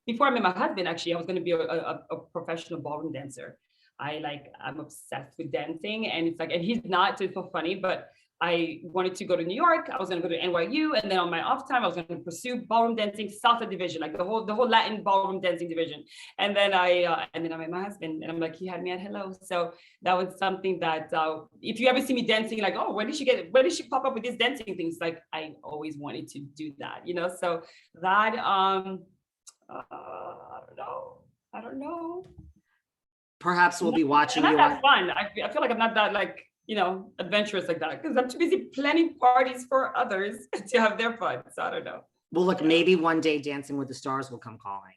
before I met my husband, actually, I was going to be a professional ballroom dancer. I'm obsessed with dancing, and it's like, and he's not, so it's so funny, but I wanted to go to New York. I was going to go to NYU, and then on my off time, I was going to pursue ballroom dancing, salsa division, like the whole Latin ballroom dancing division. And then I met my husband, and I'm like, he had me at hello. So that was something that if you ever see me dancing, like, oh, where did she pop up with these dancing things? Like, I always wanted to do that, you know. So that I don't know. Perhaps we'll be watching you. Not that fun. I feel like I'm not that like, you know, adventurous like that, because I'm too busy planning parties for others to have their fun. So I don't know. Well, look, maybe one day Dancing with the Stars will come calling.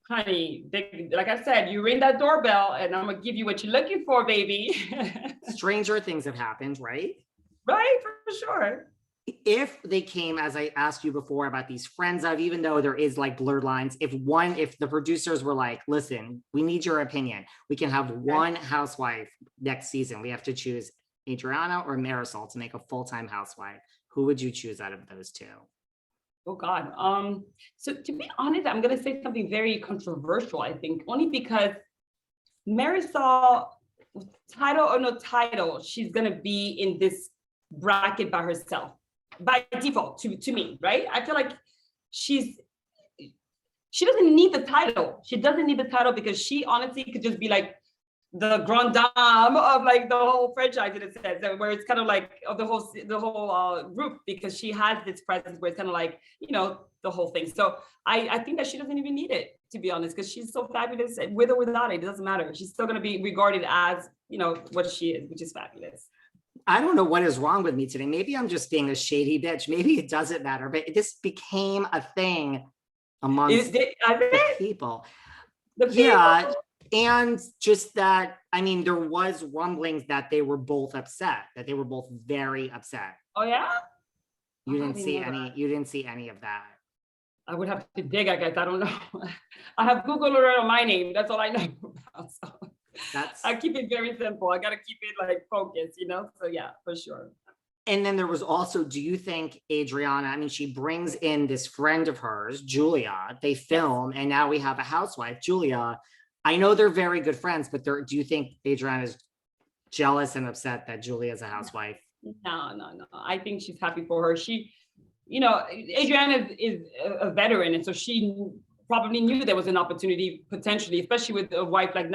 Honey, like I said, you ring that doorbell and I'm gonna give you what you're looking for, baby. Stranger things have happened, right? Right, for sure. If they came, as I asked you before about these friends of, even though there is like blurred lines, if the producers were like, listen, we need your opinion, we can have one housewife next season, we have to choose Adriana or Marysol to make a full-time housewife, who would you choose out of those two? Oh God. So to be honest, I'm gonna say something very controversial, I think, only because Marysol, title or no title, she's gonna be in this bracket by herself. By default, to me, right? I feel like she doesn't need the title. She doesn't need the title because she honestly could just be like the grande dame of like the whole franchise, in a sense, where it's kind of like of the whole group, because she has this presence where it's kind of like, you know, the whole thing. So I think that she doesn't even need it, to be honest, because she's so fabulous. With or without it doesn't matter. She's still going to be regarded as, you know, what she is, which is fabulous. I don't know what is wrong with me today. Maybe I'm just being a shady bitch. Maybe it doesn't matter, but this became a thing amongst the people. Yeah. And just that, I mean, there was rumblings that they were both upset, that they were both very upset. Oh yeah? You didn't see any of that. I would have to dig, I guess. I don't know. I have Google alert on my name. That's all I know about. So. I keep it very simple. I got to keep it like focused, you know? So yeah, for sure. And then there was also, do you think Adriana, I mean, she brings in this friend of hers, Julia, they film, and now we have a housewife, Julia. I know they're very good friends, but do you think Adriana is jealous and upset that Julia is a housewife? No. I think she's happy for her. She, you know, Adriana is a veteran, and so she probably knew there was an opportunity potentially, especially with a wife like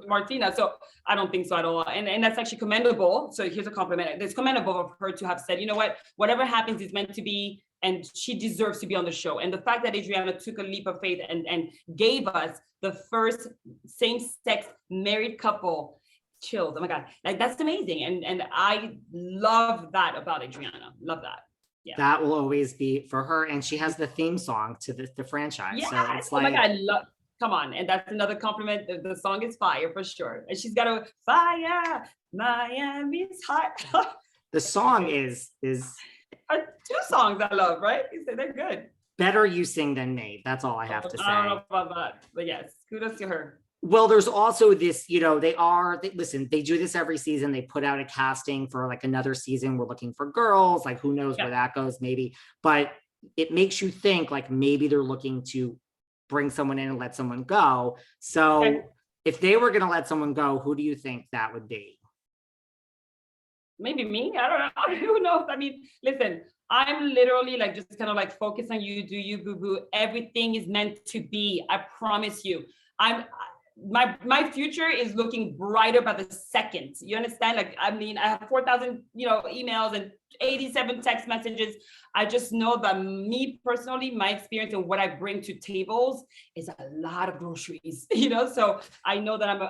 Martina. So I don't think so at all. And that's actually commendable. So here's a compliment. It's commendable of her to have said, you know what, whatever happens is meant to be, and she deserves to be on the show. And the fact that Adriana took a leap of faith and gave us the first same-sex married couple, chills. Oh my God, like that's amazing. And I love that about Adriana. Love that. Yeah. That will always be for her, and she has the theme song to the franchise. Yeah, so it's like, oh my God, come on, and that's another compliment. The song is fire for sure, and she's got a fire. Miami's hot. The song is two songs I love, right? They're good. Better you sing than me. That's all I have to say. I don't know about that, but yes, kudos to her. Well, there's also this, you know, they do this every season. They put out a casting for like another season. We're looking for girls, like who knows where that goes, maybe. But it makes you think like maybe they're looking to bring someone in and let someone go. So if they were going to let someone go, who do you think that would be? Maybe me. I don't know. Who knows? I mean, listen, I'm literally like just kind of like focus on you, do you, boo boo. Everything is meant to be. I promise you. My future is looking brighter by the second. You understand? Like, I mean, I have 4,000, you know, emails and 87 text messages. I just know that me personally, my experience and what I bring to tables is a lot of groceries, you know? So I know that I'm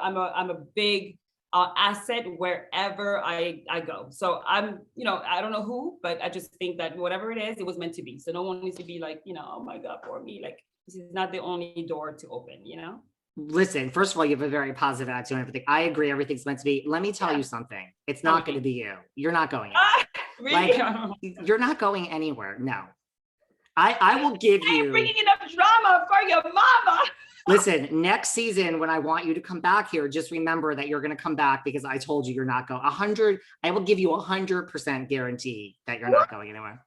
a big asset wherever I go. So I'm, you know, I don't know who, but I just think that whatever it is, it was meant to be. So no one needs to be like, you know, oh my God, for me, like, this is not the only door to open, you know? Listen, first of all, you have a very positive attitude and everything. I agree. Everything's meant to be. Let me tell you something. It's not going to be you. You're not going anywhere. Really? Like, you're not going anywhere. No. I will give you. I'm bringing enough drama for your mama. Listen, next season, when I want you to come back here, just remember that you're going to come back because I told you you're not going. I will give you 100% guarantee that you're not going anywhere.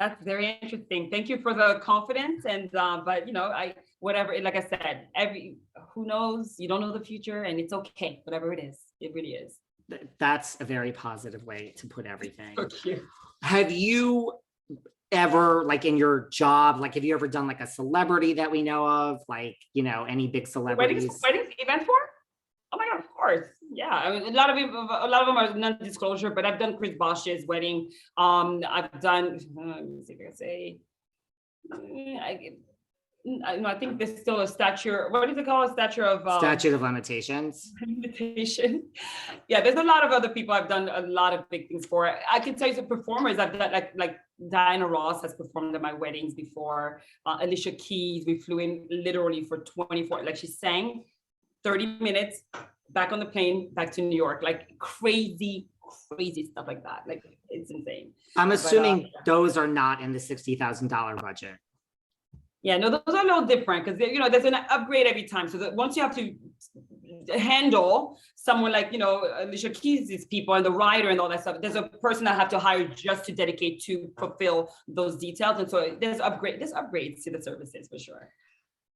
That's very interesting. Thank you for the confidence. And but you know, whatever, like I said, who knows? You don't know the future, and it's okay. Whatever it is, it really is. That's a very positive way to put everything. So cute. Have you ever, like in your job, like have you ever done like a celebrity that we know of, like, you know, any big celebrities? Weddings events for? Oh my God, of course. Yeah, I mean, a lot of them are non-disclosure, but I've done Chris Bosh's wedding. I've done, let me see if I can say, I think there's still a statue. What is it called? A statue of Statute of limitations. Limitation. Yeah, there's a lot of other people I've done a lot of big things for. I can tell you some performers I've done, like Diana Ross has performed at my weddings before. Alicia Keys, we flew in literally for 24, like she sang 30 minutes, back on the plane, back to New York, like crazy stuff like that. Like it's insane. I'm assuming those are not in the $60,000 budget. Yeah, no, those are a little different because, you know, there's an upgrade every time. So that once you have to handle someone like, you know, Alicia Keys' people and the writer and all that stuff, there's a person I have to hire just to dedicate to fulfill those details. And so there's upgrades to the services for sure.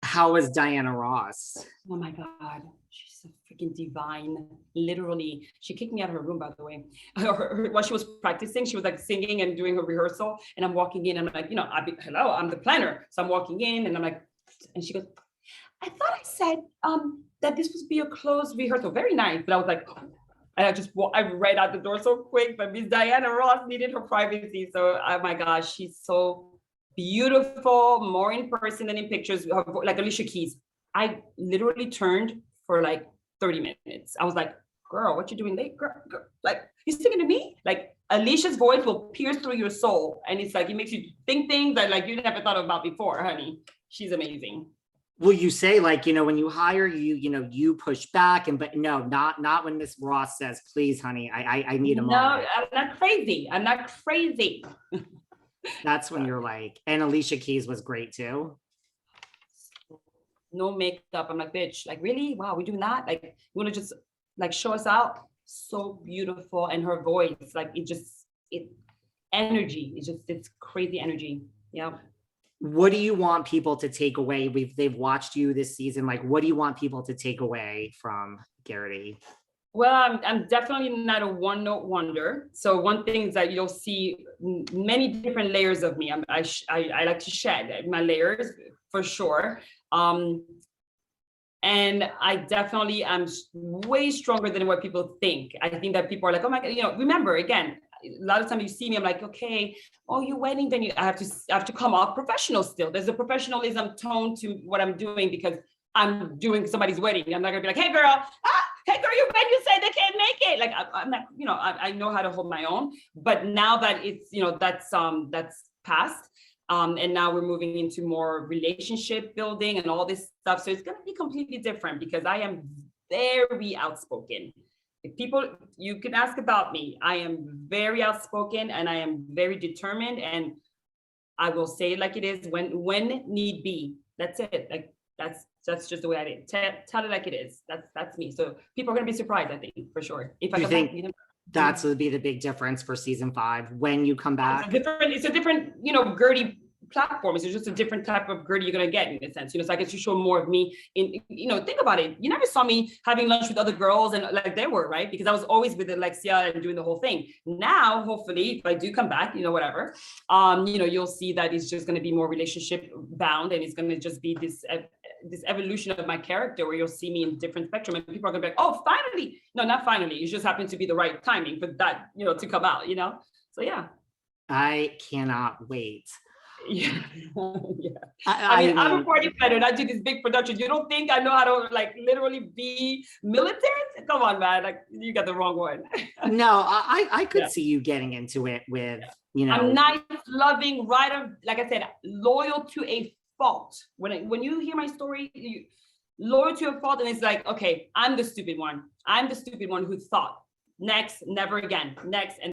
How was Diana Ross? Oh my God, she's a freaking divine. Literally, she kicked me out of her room, by the way. While she was practicing, she was like singing and doing her rehearsal. And I'm walking in, and I'm like, you know, hello, I'm the planner. So I'm walking in, and I'm like, and she goes, I thought I said that this would be a closed rehearsal. Very nice, but I was like, and I ran out the door so quick. But Miss Diana Ross needed her privacy. So, oh my gosh, she's so beautiful, more in person than in pictures, like Alicia Keys. I literally turned for like 30 minutes. I was like, girl, what you doing late? Girl, like, you singing to me? Like, Alicia's voice will pierce through your soul. And it's like, it makes you think things that like you never thought about before, honey. She's amazing. Will you say, like, you know, when you hire you know, you push back, and but no, not when Miss Ross says, please, honey, I need a moment. No, I'm not crazy. That's when you're like, and Alicia Keys was great too. No makeup. I'm like, bitch, like really? Wow, we doing that? Like, you want to just like show us out? So beautiful. And her voice, like energy. It's crazy energy. Yeah. What do you want people to take away? They've watched you this season. Like, what do you want people to take away from Guerdy? Well, I'm definitely not a one-note wonder. So one thing is that you'll see many different layers of me. I like to shed my layers for sure. And I definitely am way stronger than what people think. I think that people are like, oh my God, you know, remember again, a lot of times you see me, I'm like, okay, oh, you're wedding, then I have to come off professional still. There's a professionalism tone to what I'm doing because I'm doing somebody's wedding. I'm not gonna be like, hey girl, your venue said they can't make it. Like I'm not, you know, I know how to hold my own. But now that it's, you know, that's past, and now we're moving into more relationship building and all this stuff. So it's gonna be completely different because I am very outspoken. If people, you can ask about me. I am very outspoken and I am very determined, and I will say it like it is when need be. That's it. Like that's just the way I did. Tell it like it is. That's me. So people are gonna be surprised, I think, for sure. If I think that's would be the big difference for season 5 when you come back. It's a different, you know, Guerdy platform. It's just a different type of Guerdy you're gonna get in a sense. You know, so I guess you show more of me in, you know, think about it. You never saw me having lunch with other girls and like they were, right? Because I was always with Alexia and doing the whole thing. Now, hopefully, if I do come back, you know, whatever, you know, you'll see that it's just gonna be more relationship bound, and it's gonna just be this evolution of my character where you'll see me in different spectrum, and people are gonna be like, oh, finally. No, not finally. It just happened to be the right timing for that, you know, to come out, you know? So yeah. I cannot wait. Yeah. Yeah. I mean, I'm a party planner and I do this big production. You don't think I know how to like literally be militant? Come on, man. Like you got the wrong one. No, I could see you getting into it with, you know. I'm nice, loving, like I said, loyal to a fault. When you hear my story, loyal to a fault, and it's like, okay, I'm the stupid one. I'm the stupid one who thought next, never again, next, and